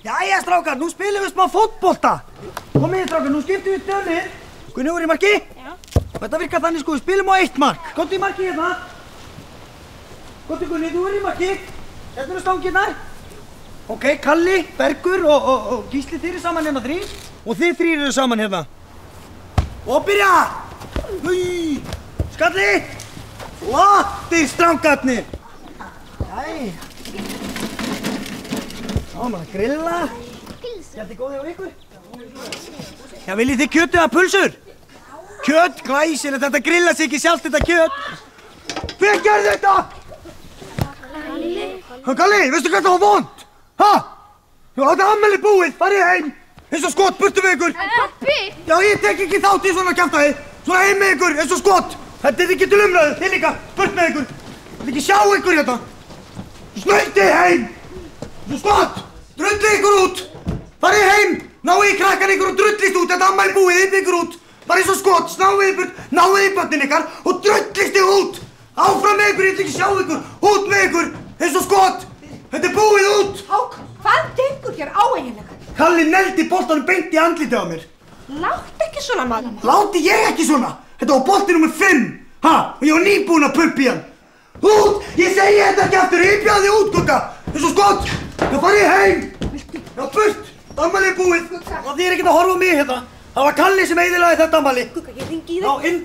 Jæja, strákar, nú spilum við smá fótbolta. Komið, strákar, nú skiptum við dörnir. Gunni voru í marki? Já. Þetta virkar þannig sko, við spilum á 1 mark. Komdu í marki hérna. Komdu Gunni, þú voru í marki. Þetta eru stangirnar. Ok, Kalli, Bergur og Gísli, þið eru saman hérna 3. Og þið 3 eru saman hérna. Og byrja! Húi! Skalli! Flottir strákarnir! Jæja. Þá maður að grilla. Gjaldi góði á ykkur? Já, viljið þið kjöt eða pulsur? Kjöt, glæsilegt, þetta grilla sig ekki sjálft þetta kjöt. Hver gerði þetta? Kalli. Kalli, veistu hvað það var vond? Ha? Já, þetta er afmæli búið, farið heim. Eins og skot, burtu með ykkur. Pappi! Já, ég tek ekki þátt í svona kjaftaði. Svona heim með ykkur, eins og skot. Þetta er ekki til umræðu, þið líka, burt með ykkur. Ég vil ekki sjá ykkur hérna. Snautið heim. Svo skot, drullið ykkur út. Farið heim, náið í krakkan ykkur og drullist út. Þetta ammæli búið, yfir ykkur út. Farið svo skot, snáið í burt, náið í börnin ykkar og drullist ykkur út. Áfram með ykkur, ég vil ekki sjá ykkur. Út með ykkur, eins og skot. Þetta er búið út. Hák, hvað gengur hér á eiginlega? Kalli neldi boltanum beint í andlitið á mér. Láttu ekki svona, maður. Láti ég ekki svona? Þetta var bolti nr. 5. Ha, og ég var nýbúinn að pumpa í hann. Út, ég segi þetta ekki aftur, hypjaði út, Gugga. Eins og skot, þá farið ég heim. Já, burt, ammælið búið. Og þið er ekkert að horfa á mig hérna. Það var Kalli sem eyðilagði þetta ammæli. Gugga, ég hringi í þig. Já, inn.